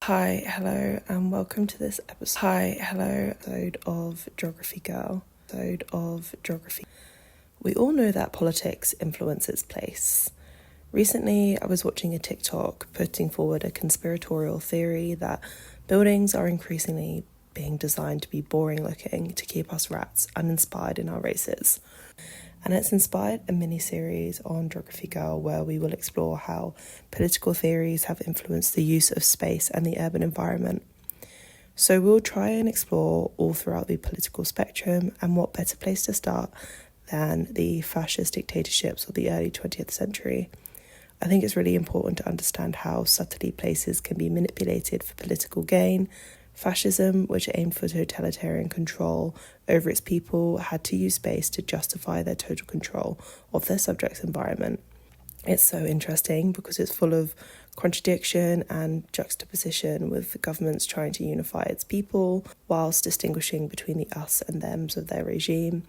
Hi, hello, and welcome to this episode of Geography Girl. We all know that politics influence its place. Recently, I was watching a TikTok putting forward a conspiratorial theory that buildings are increasingly being designed to be boring looking to keep us rats uninspired in our races. And it's inspired a mini-series on Geography Girl where we will explore how political theories have influenced the use of space and the urban environment. So we'll try and explore all throughout the political spectrum, and what better place to start than the fascist dictatorships of the early 20th century. I think it's really important to understand how subtly places can be manipulated for political gain. Fascism, which aimed for totalitarian control over its people, had to use space to justify their total control of their subject's environment. It's so interesting because it's full of contradiction and juxtaposition, with governments trying to unify its people whilst distinguishing between the us and thems of their regime,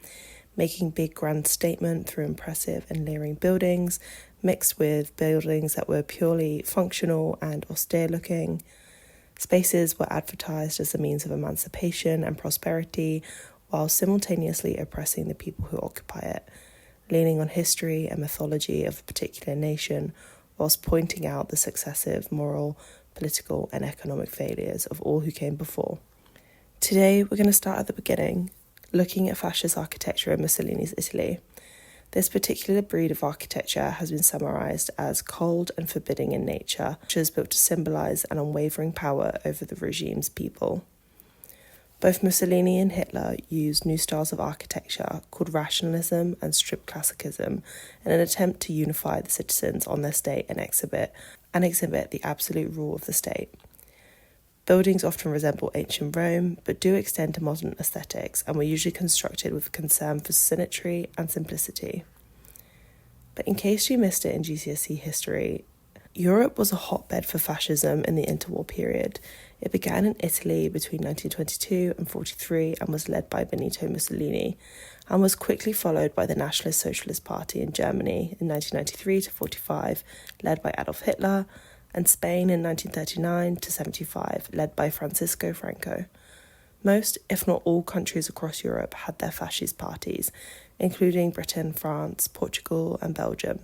making big grand statement through impressive and leering buildings, mixed with buildings that were purely functional and austere looking. Spaces were advertised as a means of emancipation and prosperity, while simultaneously oppressing the people who occupy it, leaning on history and mythology of a particular nation, whilst pointing out the successive moral, political and economic failures of all who came before. Today we're going to start at the beginning, looking at fascist architecture in Mussolini's Italy. This particular breed of architecture has been summarised as cold and forbidding in nature, which is built to symbolise an unwavering power over the regime's people. Both Mussolini and Hitler used new styles of architecture called rationalism and strict classicism in an attempt to unify the citizens on their state and exhibit the absolute rule of the state. Buildings often resemble ancient Rome, but do extend to modern aesthetics and were usually constructed with concern for symmetry and simplicity. But in case you missed it in GCSE history, Europe was a hotbed for fascism in the interwar period. It began in Italy between 1922 and 43 and was led by Benito Mussolini, and was quickly followed by the Nationalist Socialist Party in Germany in 1993 to 45, led by Adolf Hitler, and Spain in 1939 to 75, led by Francisco Franco. Most, if not all, countries across Europe had their fascist parties, including Britain, France, Portugal and Belgium,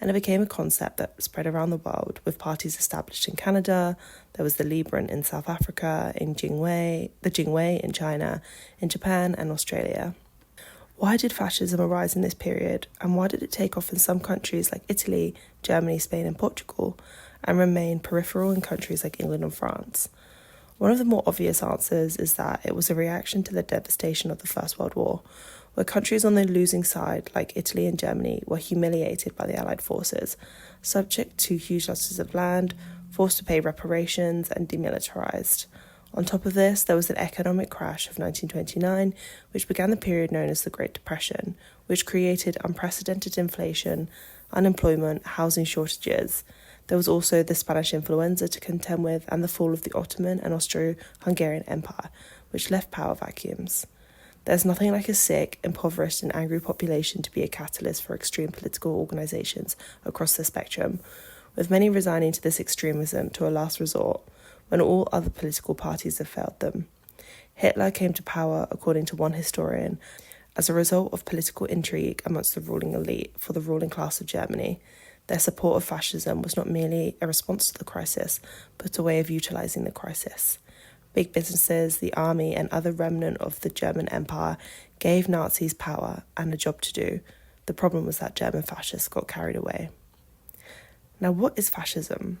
and it became a concept that spread around the world, with parties established in Canada. There was the Liberal in South Africa, the Jingwei in China, in Japan and Australia. Why did fascism arise in this period, and why did it take off in some countries like Italy, Germany, Spain and Portugal, and remain peripheral in countries like England and France? One of the more obvious answers is that it was a reaction to the devastation of the First World War, where countries on the losing side, like Italy and Germany, were humiliated by the Allied forces, subject to huge losses of land, forced to pay reparations and demilitarised. On top of this, there was an economic crash of 1929, which began the period known as the Great Depression, which created unprecedented inflation, unemployment, housing shortages. There was also the Spanish influenza to contend with, and the fall of the Ottoman and Austro-Hungarian Empire, which left power vacuums. There's nothing like a sick, impoverished and angry population to be a catalyst for extreme political organisations across the spectrum, with many resigning to this extremism to a last resort when all other political parties have failed them. Hitler came to power, according to one historian, as a result of political intrigue amongst the ruling elite for the ruling class of Germany. Their support of fascism was not merely a response to the crisis, but a way of utilising the crisis. Big businesses, the army and other remnant of the German Empire gave Nazis power and a job to do. The problem was that German fascists got carried away. Now, what is fascism?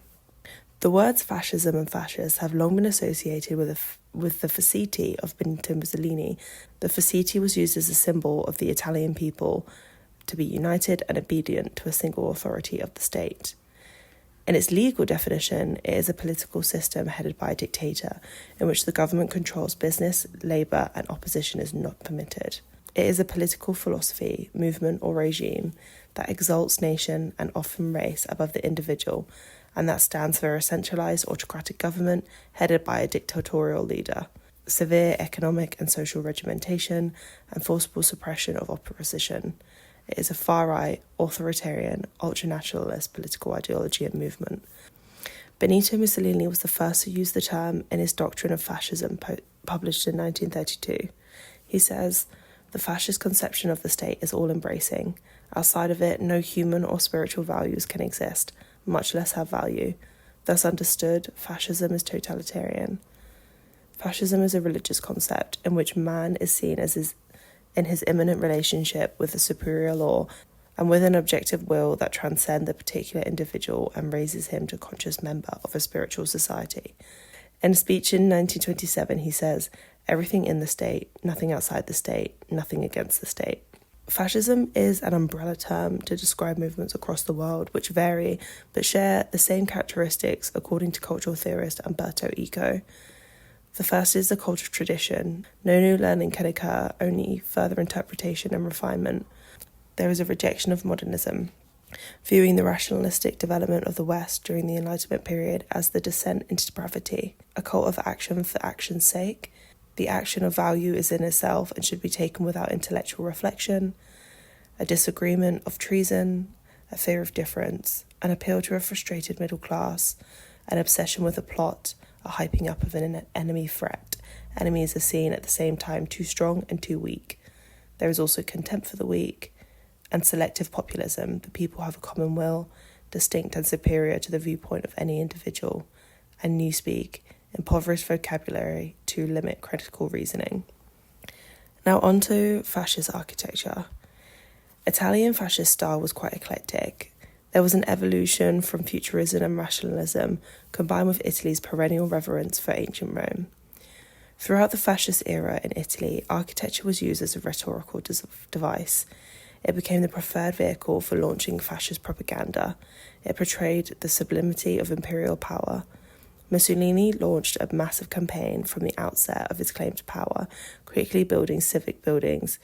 The words fascism and fascist have long been associated with the facete of Benito Mussolini. The facete was used as a symbol of the Italian people to be united and obedient to a single authority of the state. In its legal definition, it is a political system headed by a dictator in which the government controls business, labour and opposition is not permitted. It is a political philosophy, movement or regime that exalts nation and often race above the individual, and that stands for a centralised autocratic government headed by a dictatorial leader, severe economic and social regimentation and forcible suppression of opposition. It is a far-right, authoritarian, ultra-nationalist political ideology and movement. Benito Mussolini was the first to use the term in his Doctrine of Fascism, published in 1932. He says, "The fascist conception of the state is all-embracing. Outside of it, no human or spiritual values can exist, much less have value. Thus understood, fascism is totalitarian. Fascism is a religious concept in which man is seen as in his immanent relationship with a superior law and with an objective will that transcends the particular individual and raises him to conscious member of a spiritual society." In a speech in 1927, he says, "Everything in the state, nothing outside the state, nothing against the state." Fascism is an umbrella term to describe movements across the world which vary but share the same characteristics, according to cultural theorist Umberto Eco. The first is the cultural tradition. No new learning can occur, only further interpretation and refinement. There is a rejection of modernism, viewing the rationalistic development of the West during the Enlightenment period as the descent into depravity, a cult of action for action's sake. The action of value is in itself and should be taken without intellectual reflection, a disagreement of treason, a fear of difference, an appeal to a frustrated middle class, an obsession with a plot, a hyping up of an enemy threat. Enemies are seen at the same time too strong and too weak. There is also contempt for the weak, and selective populism. The people have a common will, distinct and superior to the viewpoint of any individual, and newspeak, impoverished vocabulary to limit critical reasoning. Now on to fascist architecture. Italian fascist style was quite eclectic. There was an evolution from Futurism and Rationalism, combined with Italy's perennial reverence for ancient Rome. Throughout the fascist era in Italy, architecture was used as a rhetorical device. It became the preferred vehicle for launching fascist propaganda. It portrayed the sublimity of imperial power. Mussolini launched a massive campaign from the outset of his claim to power, quickly building civic buildings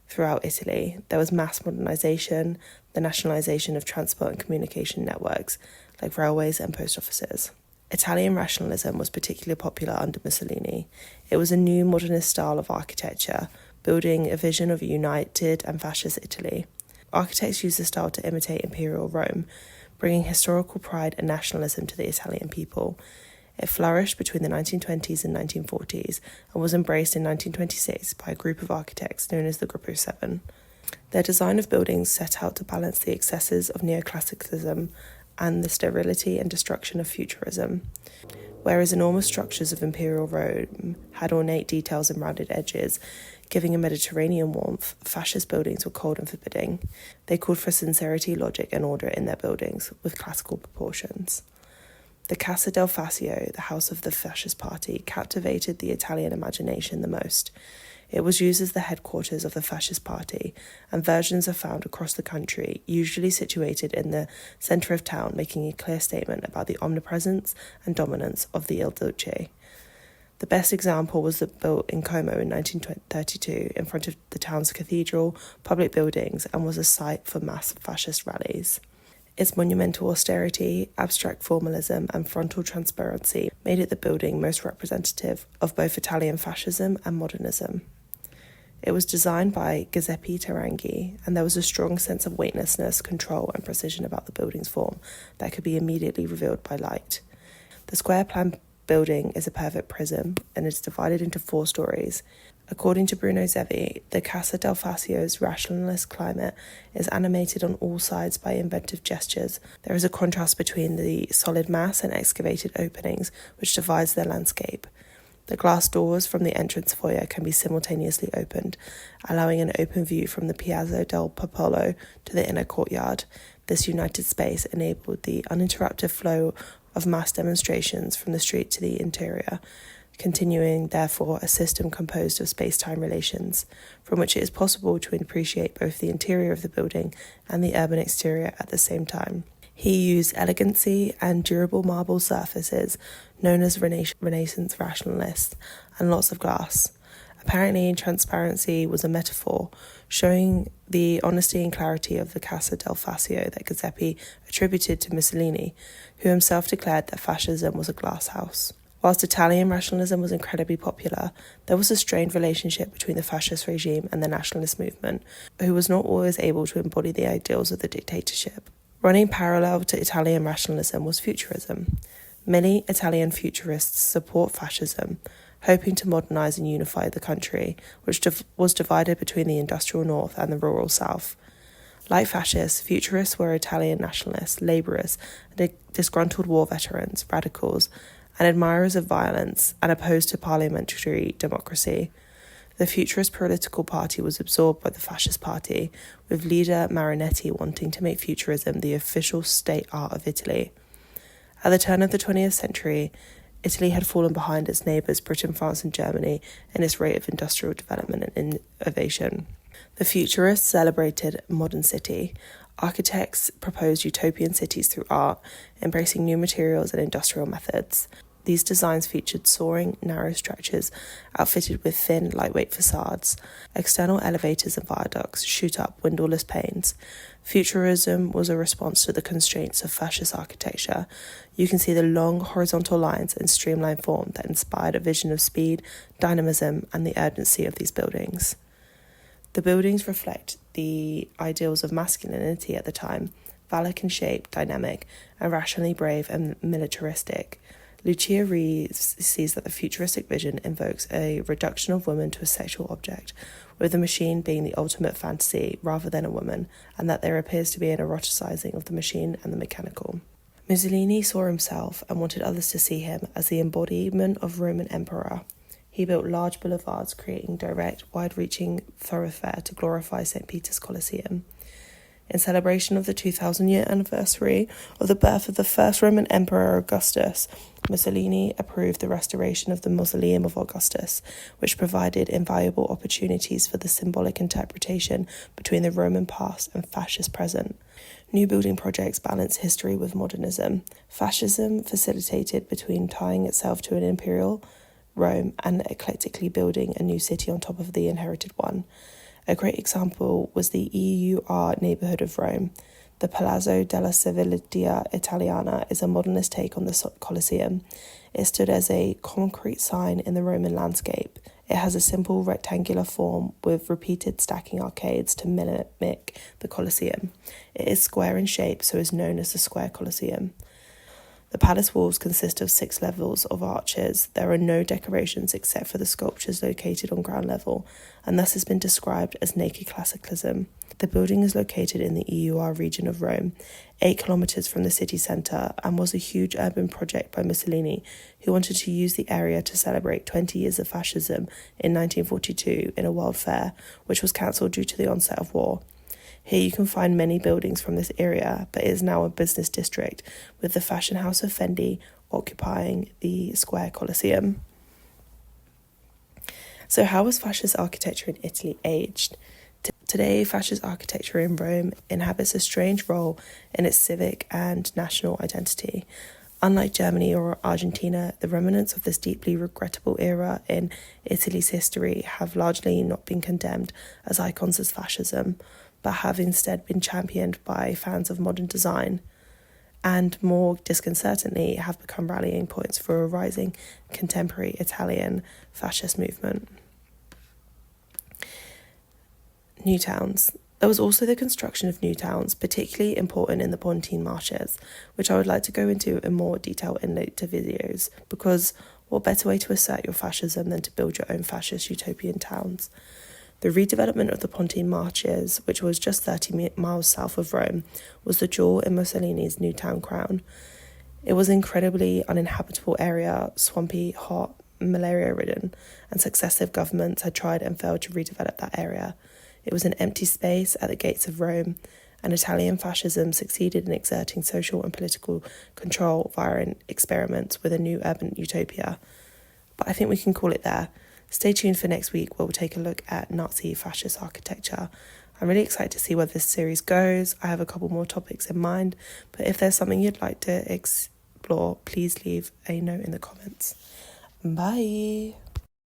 throughout Italy. There was mass modernisation, the nationalisation of transport and communication networks, like railways and post offices. Italian rationalism was particularly popular under Mussolini. It was a new modernist style of architecture, building a vision of a united and fascist Italy. Architects used the style to imitate imperial Rome, bringing historical pride and nationalism to the Italian people. It flourished between the 1920s and 1940s and was embraced in 1926 by a group of architects known as the Gruppo 7. Their design of buildings set out to balance the excesses of neoclassicism and the sterility and destruction of futurism. Whereas enormous structures of imperial Rome had ornate details and rounded edges, giving a Mediterranean warmth, fascist buildings were cold and forbidding. They called for sincerity, logic, and order in their buildings, with classical proportions. The Casa del Fascio, the house of the fascist party, captivated the Italian imagination the most. It was used as the headquarters of the fascist party, and versions are found across the country, usually situated in the centre of town, making a clear statement about the omnipresence and dominance of the Il Duce. The best example was built in Como in 1932 in front of the town's cathedral, public buildings, and was a site for mass fascist rallies. Its monumental austerity, abstract formalism, and frontal transparency made it the building most representative of both Italian fascism and modernism. It was designed by Giuseppe Taranghi, and there was a strong sense of weightlessness, control, and precision about the building's form that could be immediately revealed by light. The square plan building is a perfect prism and is divided into 4 stories. According to Bruno Zevi, the Casa del Fascio's rationalist climate is animated on all sides by inventive gestures. There is a contrast between the solid mass and excavated openings, which divides their landscape. The glass doors from the entrance foyer can be simultaneously opened, allowing an open view from the Piazza del Popolo to the inner courtyard. This united space enabled the uninterrupted flow of mass demonstrations from the street to the interior, continuing, therefore, a system composed of space-time relations, from which it is possible to appreciate both the interior of the building and the urban exterior at the same time. He used elegancy and durable marble surfaces, known as Renaissance rationalists, and lots of glass. Apparently, transparency was a metaphor, showing the honesty and clarity of the Casa del Fascio that Giuseppe attributed to Mussolini, who himself declared that fascism was a glass house. Whilst Italian rationalism was incredibly popular, there was a strained relationship between the fascist regime and the nationalist movement, who was not always able to embody the ideals of the dictatorship. Running parallel to Italian rationalism was Futurism. Many Italian futurists support fascism, hoping to modernise and unify the country, which was divided between the industrial north and the rural south. Like fascists, futurists were Italian nationalists, labourers, disgruntled war veterans, radicals, and admirers of violence, and opposed to parliamentary democracy. The futurist political party was absorbed by the fascist party, with leader Marinetti wanting to make futurism the official state art of Italy. At the turn of the 20th century, Italy had fallen behind its neighbours Britain, France and Germany in its rate of industrial development and innovation. The futurists celebrated modern city. Architects proposed utopian cities through art, embracing new materials and industrial methods. These designs featured soaring, narrow structures outfitted with thin, lightweight facades. External elevators and viaducts shoot up windowless panes. Futurism was a response to the constraints of fascist architecture. You can see the long horizontal lines and streamlined form that inspired a vision of speed, dynamism, and the urgency of these buildings. The buildings reflect the ideals of masculinity at the time: phallic in shape, dynamic, and rationally brave and militaristic. Lucia Reeves sees that the futuristic vision invokes a reduction of woman to a sexual object, with the machine being the ultimate fantasy rather than a woman, and that there appears to be an eroticizing of the machine and the mechanical. Mussolini saw himself, and wanted others to see him, as the embodiment of Roman emperor. He built large boulevards, creating direct, wide-reaching thoroughfare to glorify St. Peter's Colosseum. In celebration of the 2,000-year anniversary of the birth of the first Roman Emperor Augustus, Mussolini approved the restoration of the Mausoleum of Augustus, which provided invaluable opportunities for the symbolic interpretation between the Roman past and fascist present. New building projects balance history with modernism. Fascism facilitated between tying itself to an imperial Rome and eclectically building a new city on top of the inherited one. A great example was the EUR neighbourhood of Rome. The Palazzo della Civiltà Italiana is a modernist take on the Colosseum. It stood as a concrete sign in the Roman landscape. It has a simple rectangular form with repeated stacking arcades to mimic the Colosseum. It is square in shape, so is known as the Square Colosseum. The palace walls consist of 6 levels of arches. There are no decorations except for the sculptures located on ground level, and thus has been described as naked classicism. The building is located in the EUR region of Rome, 8 kilometres from the city centre, and was a huge urban project by Mussolini, who wanted to use the area to celebrate 20 years of fascism in 1942 in a world fair, which was cancelled due to the onset of war. Here you can find many buildings from this area, but it is now a business district, with the fashion house of Fendi occupying the Square Colosseum. So how was fascist architecture in Italy aged? Today, fascist architecture in Rome inhabits a strange role in its civic and national identity. Unlike Germany or Argentina, the remnants of this deeply regrettable era in Italy's history have largely not been condemned as icons of fascism, but have instead been championed by fans of modern design, and more disconcertingly have become rallying points for a rising contemporary Italian fascist movement. New towns. There was also the construction of new towns, particularly important in the Pontine Marshes, which I would like to go into in more detail in later videos, because what better way to assert your fascism than to build your own fascist utopian towns? The redevelopment of the Pontine Marshes, which was just 30 miles south of Rome, was the jewel in Mussolini's new town crown. It was an incredibly uninhabitable area, swampy, hot, malaria-ridden, and successive governments had tried and failed to redevelop that area. It was an empty space at the gates of Rome, and Italian fascism succeeded in exerting social and political control via experiments with a new urban utopia. But I think we can call it there. Stay tuned for next week where we'll take a look at Nazi fascist architecture. I'm really excited to see where this series goes. I have a couple more topics in mind, but if there's something you'd like to explore, please leave a note in the comments. Bye!